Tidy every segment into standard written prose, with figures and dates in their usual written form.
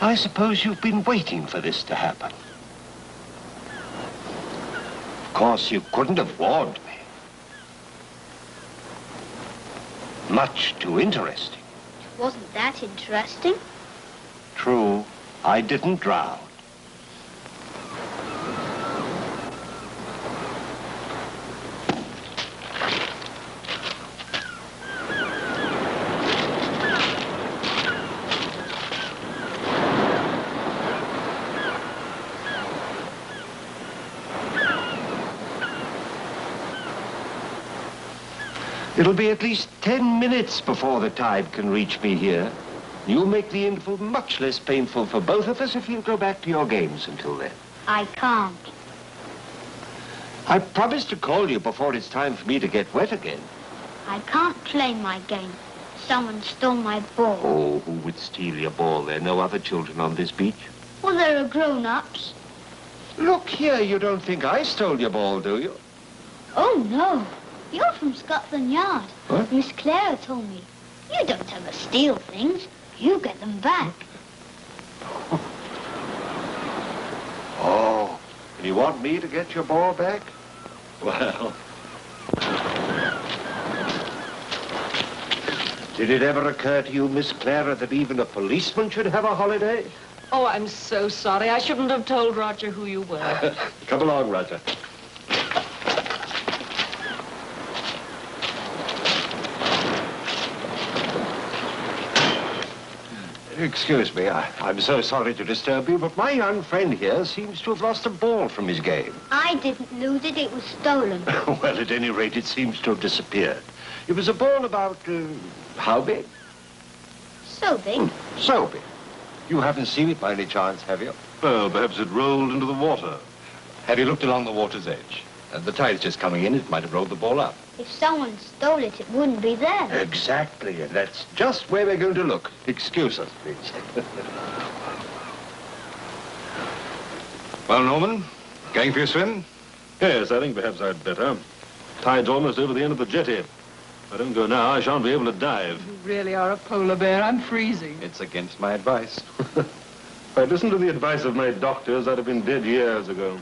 I suppose you've been waiting for this to happen. Of course, you couldn't have warned me. Much too interesting. Wasn't that interesting? True, I didn't drown. It'll be at least 10 minutes before the tide can reach me here. You'll make the interval much less painful for both of us if you go back to your games until then. I can't. I promised to call you before it's time for me to get wet again. I can't play my game. Someone stole my ball. Oh, who would steal your ball? There are no other children on this beach. Well, there are grown-ups. Look here, you don't think I stole your ball, do you? Oh, no. You're from Scotland Yard. What? Miss Clara told me. You don't ever steal things. You get them back. Oh, and you want me to get your ball back? Well... Did it ever occur to you, Miss Clara, that even a policeman should have a holiday? Oh, I'm so sorry. I shouldn't have told Roger who you were. Come along, Roger. Excuse me, I'm so sorry to disturb you, but my young friend here seems to have lost a ball from his game. I didn't lose it. It was stolen. Well, at any rate, it seems to have disappeared. It was a ball about, how big? So big. So big. You haven't seen it by any chance, have you? Well, perhaps it rolled into the water. Have you looked along the water's edge? The tide's just coming in. It might have rolled the ball up. If someone stole it, it wouldn't be there. Exactly, and that's just where we're going to look. Excuse us, please. Well, Norman, going for your swim? Yes, I think perhaps I'd better. Tide's almost over the end of the jetty. If I don't go now, I shan't be able to dive. You really are a polar bear. I'm freezing. It's against my advice. If I'd listened to the advice of my doctors, I'd have been dead years ago.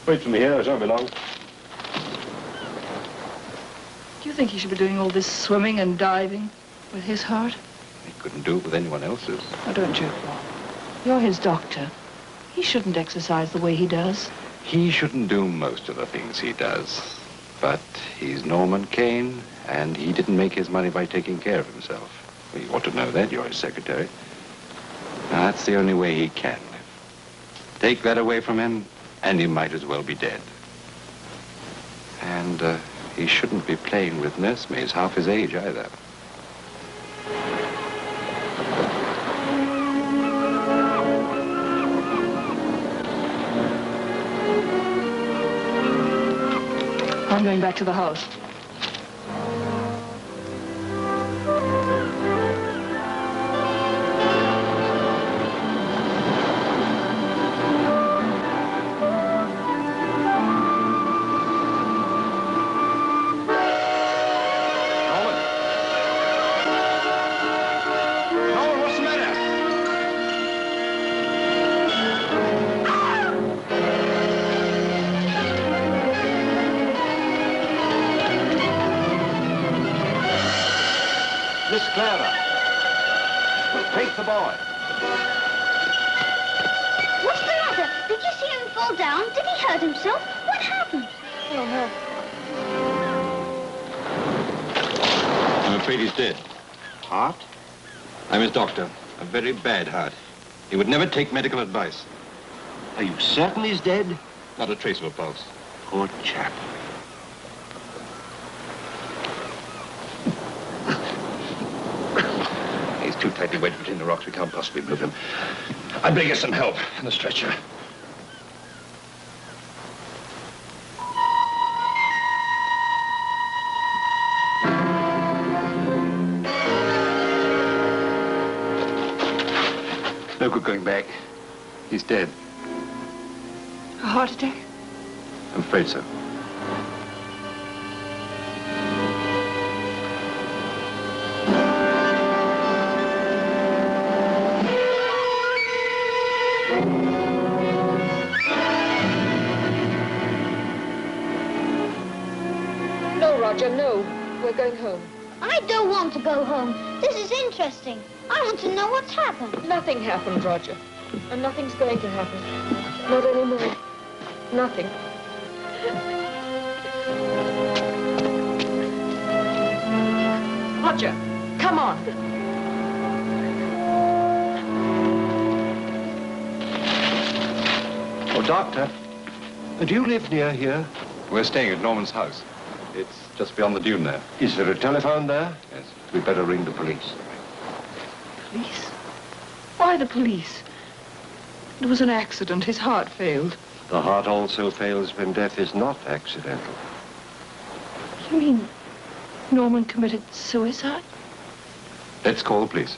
Wait for me here, I shan't be long. Do you think he should be doing all this swimming and diving with his heart? He couldn't do it with anyone else's. Oh, don't joke, Bob. You're his doctor. He shouldn't exercise the way he does. He shouldn't do most of the things he does. But he's Norman Kane, and he didn't make his money by taking care of himself. Well, you ought to know that. You're his secretary. Now, that's the only way he can live. Take that away from him, and he might as well be dead. And he shouldn't be playing with nursemaids half his age either. I'm going back to the house. Miss Clara. Take the boy. What's the matter? Did you see him fall down? Did he hurt himself? What happened? Oh, no. I'm afraid he's dead. Heart? I'm his doctor. A very bad heart. He would never take medical advice. Are you certain he's dead? Not a trace of a pulse. Poor chap. He's too tightly wedged between the rocks. We can't possibly move him. I'd better get some help in the stretcher. No good going back. He's dead. A heart attack? I'm afraid so. No, Roger, no. We're going home. I don't want to go home. This is interesting. I want to know what's happened. Nothing happened, Roger. And nothing's going to happen. Not anymore. Nothing. Roger, come on. Oh, Doctor, do you live near here? We're staying at Norman's house. It's just beyond the dune there. Is there a telephone there? Yes. We'd better ring the police. Police? Why the police? It was an accident. His heart failed. The heart also fails when death is not accidental. You mean Norman committed suicide? Let's call the police.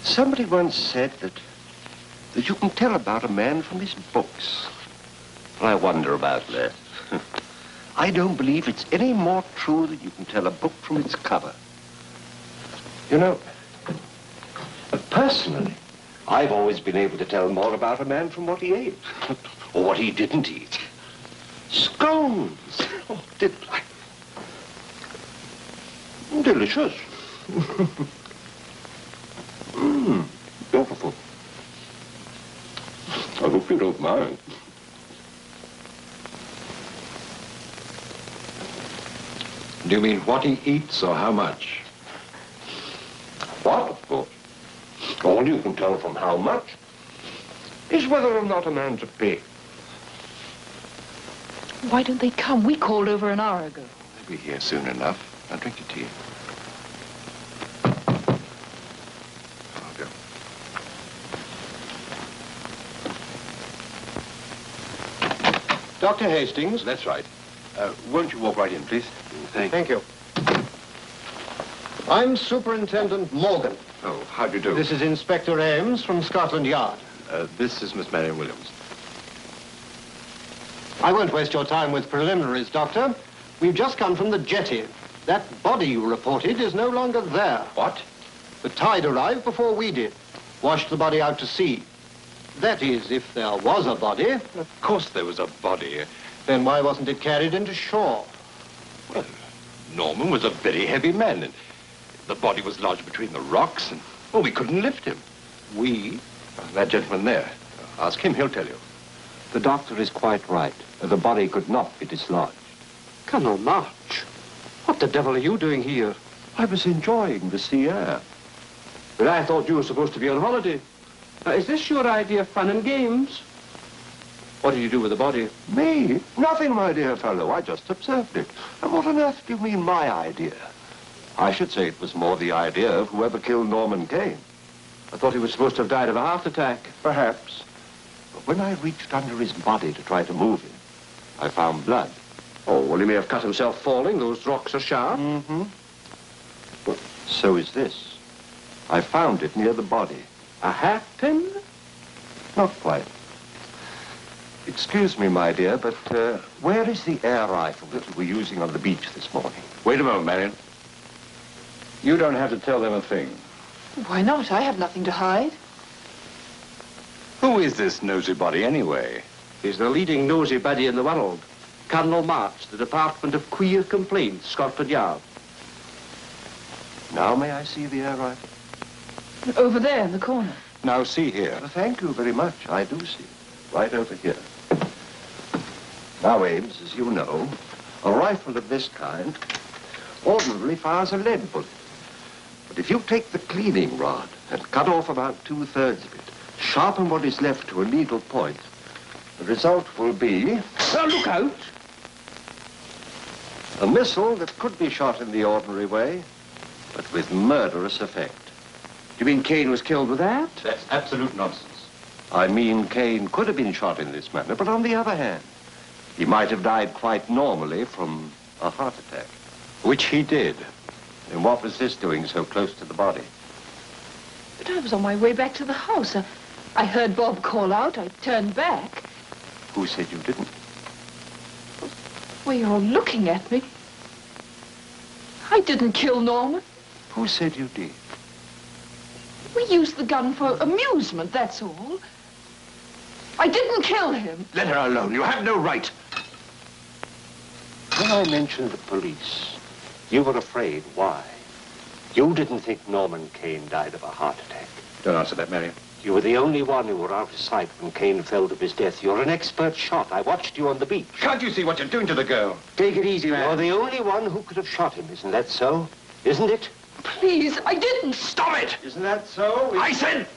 Somebody once said that you can tell about a man from his books. I wonder about that. I don't believe it's any more true that you can tell a book from its cover. You know, personally, I've always been able to tell more about a man from what he ate, or what he didn't eat. Scones! Oh, delicious. Beautiful. I hope you don't mind. Do you mean what he eats or how much? What, of course. All you can tell from how much is whether or not a man's a pig. Why don't they come? We called over an hour ago. They'll be here soon enough. I'll drink your tea. I'll go. Dr. Hastings? That's right. Won't you walk right in, please? Thank you. I'm Superintendent Morgan. Oh, how do you do? This is Inspector Ames from Scotland Yard. This is Miss Marion Williams. I won't waste your time with preliminaries, Doctor. We've just come from the jetty. That body you reported is no longer there. What? The tide arrived before we did. Washed the body out to sea. That is, if there was a body. Of course there was a body. Then why wasn't it carried into shore? Well, Norman was a very heavy man, and the body was lodged between the rocks, and, well, we couldn't lift him. We? That gentleman there. Ask him, he'll tell you. The doctor is quite right. The body could not be dislodged. Colonel March, what the devil are you doing here? I was enjoying the sea air. But I thought you were supposed to be on holiday. Is this your idea of fun and games? What did you do with the body? Me? Nothing, my dear fellow. I just observed it. And what on earth do you mean, my idea? I should say it was more the idea of whoever killed Norman Kane. I thought he was supposed to have died of a heart attack. Perhaps. But when I reached under his body to try to move him, I found blood. Oh, well, he may have cut himself falling. Those rocks are sharp. Mm-hmm. Well, so is this. I found it near the body. A hat pin? Not quite. Excuse me, my dear, but where is the air rifle that you were using on the beach this morning? Wait a moment, Marion. You don't have to tell them a thing. Why not? I have nothing to hide. Who is this nosy body, anyway? He's the leading nosy baddie in the world. Colonel March, the Department of Queer Complaints, Scotland Yard. Now may I see the air rifle? Over there in the corner. Now, see here. Well, thank you very much. I do see it. Right over here. Now, Ames, as you know, a rifle of this kind ordinarily fires a lead bullet. But if you take the cleaning rod and cut off about 2/3 of it, sharpen what is left to a needle point, the result will be... Look out! A missile that could be shot in the ordinary way, but with murderous effect. You mean Kane was killed with that? That's absolute nonsense. I mean, Kane could have been shot in this manner, but on the other hand, he might have died quite normally from a heart attack. Which he did. And what was this doing so close to the body? But I was on my way back to the house. I heard Bob call out. I turned back. Who said you didn't? Well, you're all looking at me. I didn't kill Norman. Who said you did? We used the gun for amusement, that's all. I didn't kill him. Let her alone. You have no right. When I mentioned the police, you were afraid. Why? You didn't think Norman Kane died of a heart attack. Don't answer that, Marion. You were the only one who were out of sight when Kane fell to his death. You're an expert shot. I watched you on the beach. Can't you see what you're doing to the girl? Take it easy, man. You're the only one who could have shot him. Isn't that so? Isn't it? Please, I didn't. Stop it! Isn't that so? I said...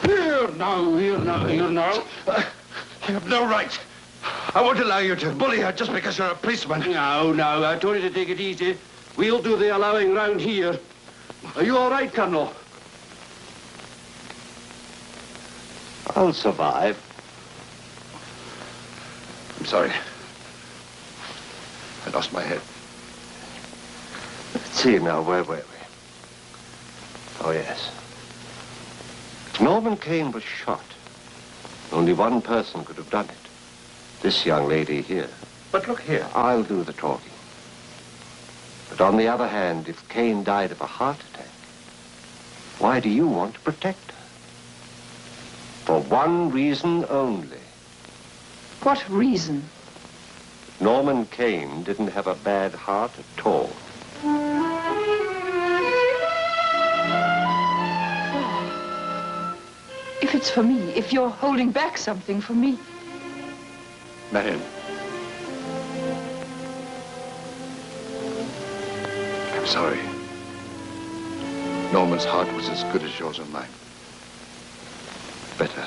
Here now, here now, here now. You have no right. I won't allow you to bully her just because you're a policeman. No, I told you to take it easy. We'll do the allowing round here. Are you all right, Colonel? I'll survive. I'm sorry. I lost my head. Let's see now, where were we? Oh, yes. Norman Kane was shot. Only one person could have done it. This young lady here. But look here. I'll do the talking. But on the other hand, if Kane died of a heart attack, why do you want to protect her? For one reason only. What reason? Norman Kane didn't have a bad heart at all. If it's for me, if you're holding back something for me. Marion. I'm sorry. Norman's heart was as good as yours and mine. Better.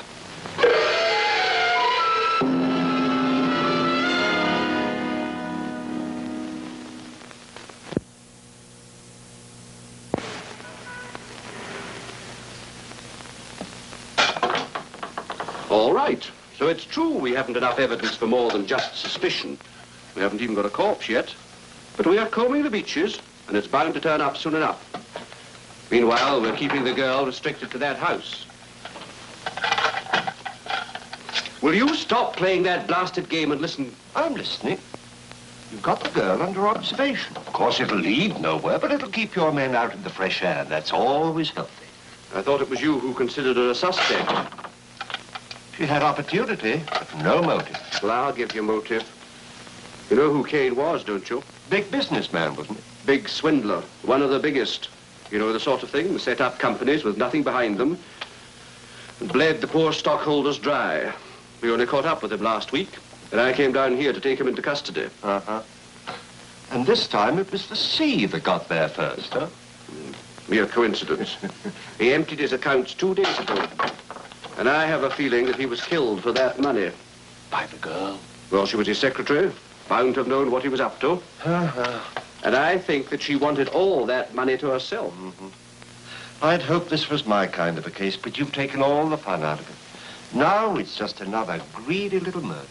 All right. So it's true we haven't enough evidence for more than just suspicion. We haven't even got a corpse yet. But we are combing the beaches, and it's bound to turn up soon enough. Meanwhile, we're keeping the girl restricted to that house. Will you stop playing that blasted game and listen? I'm listening. You've got the girl under observation. Of course, it'll lead nowhere, but it'll keep your men out in the fresh air. That's always healthy. I thought it was you who considered her a suspect. She had opportunity, but no motive. Well, I'll give you motive. You know who Kane was, don't you? Big businessman, wasn't he? Big swindler. One of the biggest. You know the sort of thing? Set up companies with nothing behind them and bled the poor stockholders dry. We only caught up with him last week, and I came down here to take him into custody. Uh-huh. And this time it was the sea that got there first, huh? Mere coincidence. He emptied his accounts 2 days ago, and I have a feeling that he was killed for that money. By the girl? Well, she was his secretary, bound to have known what he was up to. Uh-huh. And I think that she wanted all that money to herself. Mm-hmm. I'd hoped this was my kind of a case, but you've taken all the fun out of it. Now it's just another greedy little murder.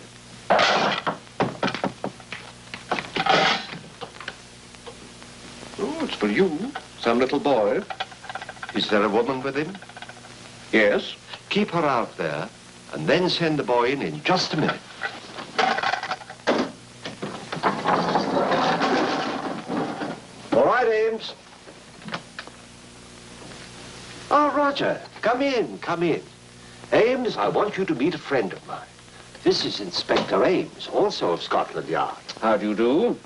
Oh, it's for you, some little boy. Is there a woman with him? Yes. Keep her out there, and then send the boy in just a minute. All right, Ames. Oh, Roger, come in, come in. Ames, I want you to meet a friend of mine. This is Inspector Ames, also of Scotland Yard. How do you do?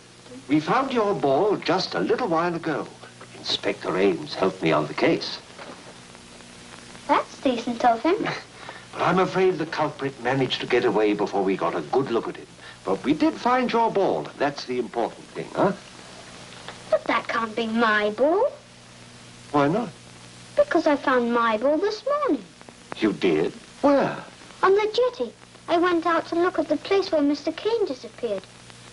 We found your ball just a little while ago. Inspector Ames helped me on the case. That's decent of him. But I'm afraid the culprit managed to get away before we got a good look at him. But we did find your ball. That's the important thing, huh? But that can't be my ball. Why not? Because I found my ball this morning. You did? Where? On the jetty. I went out to look at the place where Mr. Kane disappeared.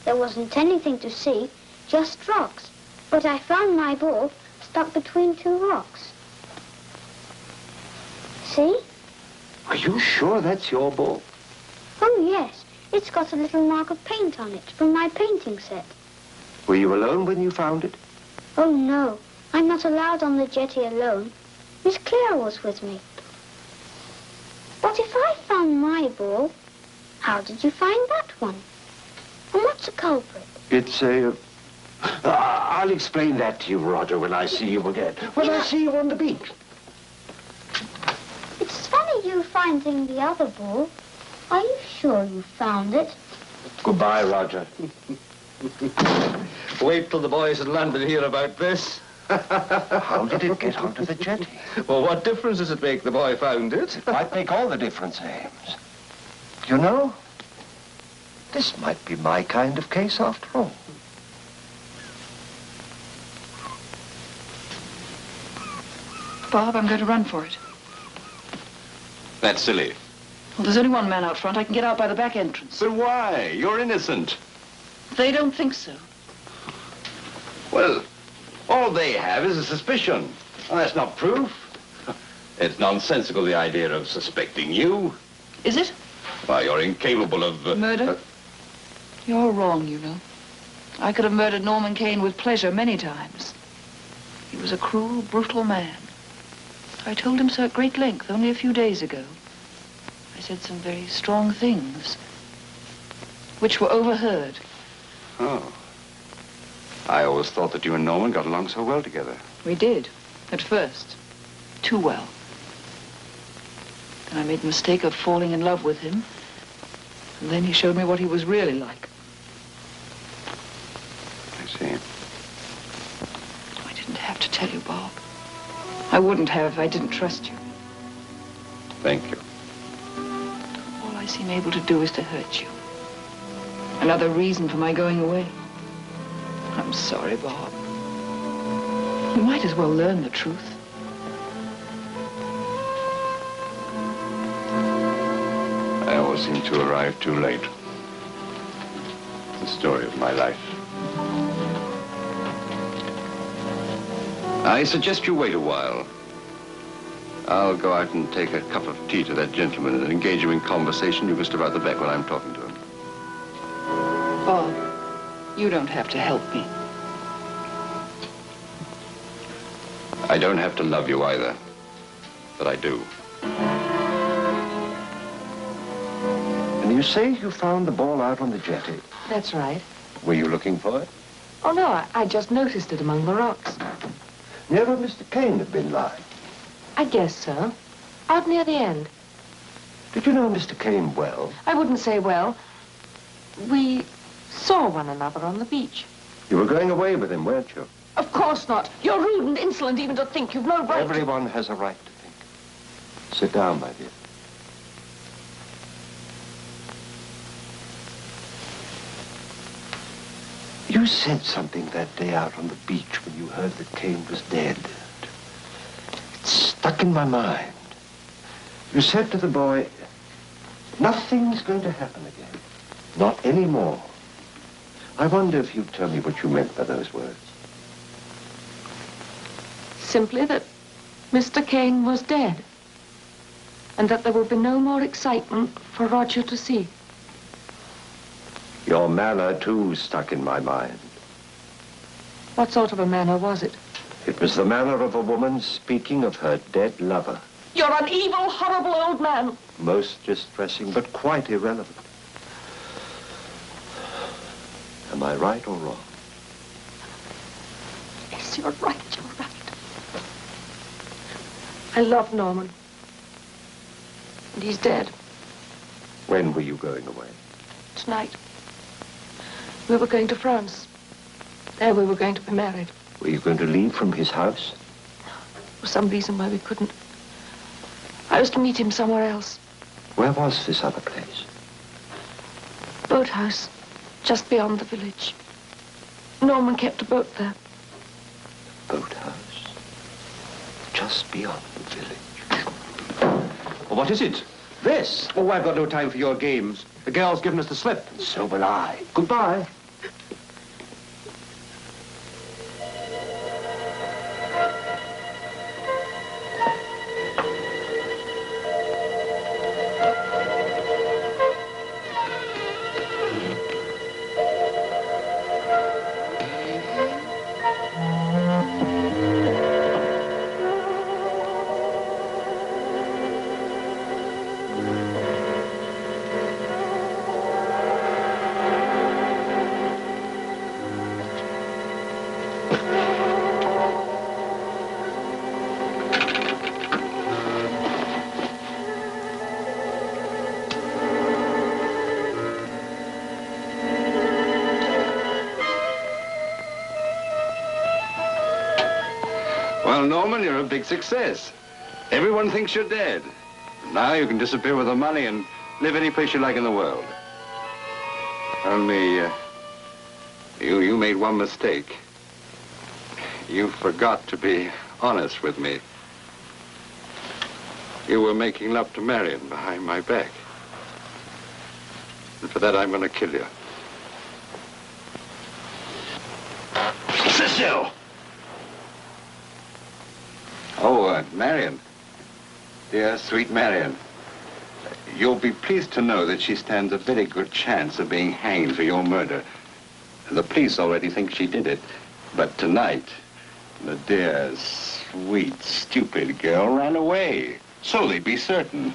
There wasn't anything to see, just rocks. But I found my ball stuck between two rocks. See? Are you sure that's your ball? Oh, yes. It's got a little mark of paint on it from my painting set. Were you alone when you found it? Oh, no. I'm not allowed on the jetty alone. Miss Claire was with me. But if I found my ball, how did you find that one? And what's the culprit? It's a... I'll explain that to you, Roger, when I see you again. When I see you on the beach. It's funny you finding the other ball. Are you sure you found it? Goodbye, Roger. Wait till the boys in London hear about this. How did it get onto the jetty? Well, what difference does it make the boy found it? Might make all the difference, Ames. You know, this might be my kind of case after all. Bob, I'm going to run for it. That's silly. Well, there's only one man out front. I can get out by the back entrance. But why? You're innocent. They don't think so. Well, all they have is a suspicion. Well, that's not proof. It's nonsensical, the idea of suspecting you. Is it? Why, you're incapable of... Murder? You're wrong, you know. I could have murdered Norman Kane with pleasure many times. He was a cruel, brutal man. I told him so at great length only a few days ago. I said some very strong things, which were overheard. Oh. I always thought that you and Norman got along so well together. We did, at first. Too well. Then I made the mistake of falling in love with him. And then he showed me what he was really like. I see. I didn't have to tell you, Bob. I wouldn't have if I didn't trust you. Thank you. All I seem able to do is to hurt you. Another reason for my going away. I'm sorry, Bob. You might as well learn the truth. I always seem to arrive too late. The story of my life. I suggest you wait a while. I'll go out and take a cup of tea to that gentleman and engage him in conversation. You can step out the back while I'm talking to him. Bob, you don't have to help me. I don't have to love you either, but I do. And you say you found the ball out on the jetty. That's right. Were you looking for it? Oh, no, I just noticed it among the rocks. Near where Mr. Kane had been lying. I guess so. Out near the end. Did you know Mr. Kane well? I wouldn't say well. We saw one another on the beach. You were going away with him, weren't you? Of course not. You're rude and insolent even to think. You've no right. Everyone has a right to think. Sit down, my dear. You said something that day out on the beach when you heard that Kane was dead. It stuck in my mind. You said to the boy, nothing's going to happen again. Not anymore. I wonder if you'd tell me what you meant by those words. Simply that Mr. Kane was dead. And that there would be no more excitement for Roger to see. Your manner, too, stuck in my mind. What sort of a manner was it? It was the manner of a woman speaking of her dead lover. You're an evil, horrible old man. Most distressing, but quite irrelevant. Am I right or wrong? Yes, you're right, you're right. I love Norman. And he's dead. When were you going away? Tonight. We were going to France. There we were going to be married. Were you going to leave from his house? For some reason why we couldn't. I was to meet him somewhere else. Where was this other place? Boathouse, just beyond the village. Norman kept a boat there. Boathouse. Just beyond the village. Well, what is it? This. Oh, I've got no time for your games. The girl's given us the slip. So will I. Goodbye. Well, Norman, you're a big success. Everyone thinks you're dead. Now you can disappear with the money and live any place you like in the world. Only, you made one mistake. You forgot to be honest with me. You were making love to Marion behind my back. And for that, I'm going to kill you. Cecil! Oh, Marion. Dear, sweet Marion. You'll be pleased to know that she stands a very good chance of being hanged for your murder. The police already think she did it. But tonight, the dear, sweet, stupid girl ran away. So they'd be certain.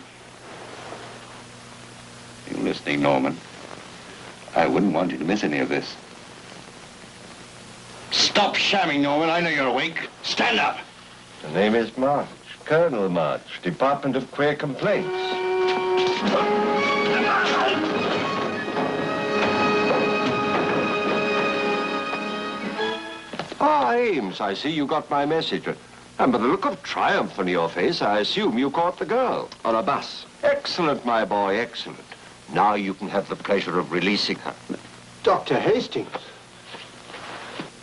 You listening, Norman? I wouldn't want you to miss any of this. Stop shamming, Norman. I know you're awake. Stand up. The name is March. Colonel March, Department of Queer Complaints. Ah, Ames, I see you got my message. And by the look of triumph on your face, I assume you caught the girl. On a bus. Excellent, my boy, excellent. Now you can have the pleasure of releasing her. Dr. Hastings.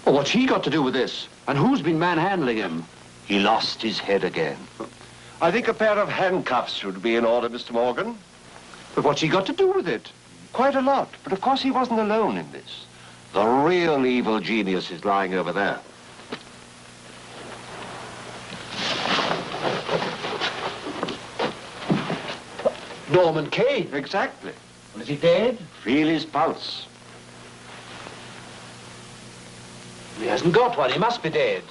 Well, what's he got to do with this? And who's been manhandling him? He lost his head again. I think a pair of handcuffs would be in order, Mr. Morgan. But what's he got to do with it? Quite a lot. But of course he wasn't alone in this. The real evil genius is lying over there. Norman Kane. Exactly. Is he dead? Feel his pulse. He hasn't got one. He must be dead.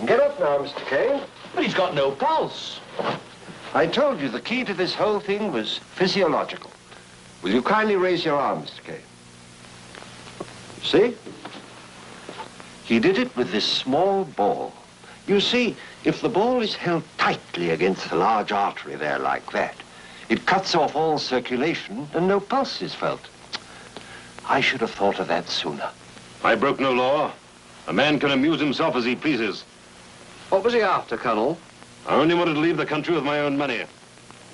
Get up now, Mr. Kane. But he's got no pulse. I told you the key to this whole thing was physiological. Will you kindly raise your arm, Mr. Kane? See? He did it with this small ball. You see, if the ball is held tightly against the large artery there like that, it cuts off all circulation and no pulse is felt. I should have thought of that sooner. I broke no law. A man can amuse himself as he pleases. What was he after, Colonel? I only wanted to leave the country with my own money.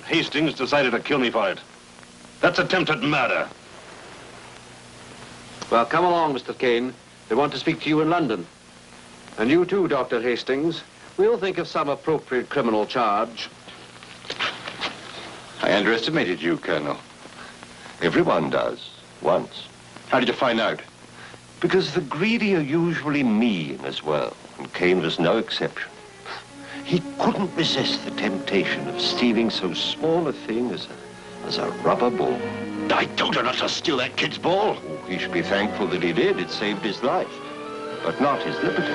Hastings decided to kill me for it. That's attempted murder. Well, come along, Mr. Kane. They want to speak to you in London. And you too, Dr. Hastings. We'll think of some appropriate criminal charge. I underestimated you, Colonel. Everyone does, once. How did you find out? Because the greedy are usually mean as well, and Kane was no exception. He couldn't resist the temptation of stealing so small a thing as a rubber ball. I told her not to steal that kid's ball. Oh, he should be thankful that he did. It saved his life, but not his liberty.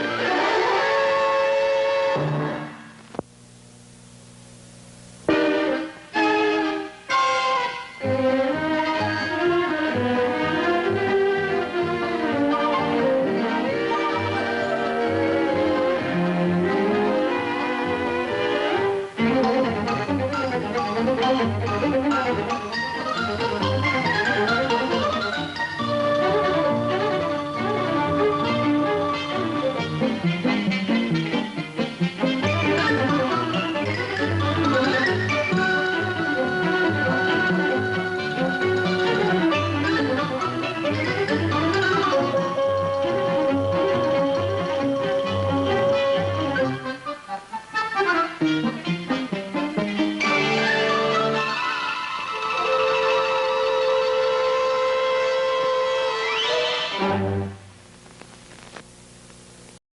Bye.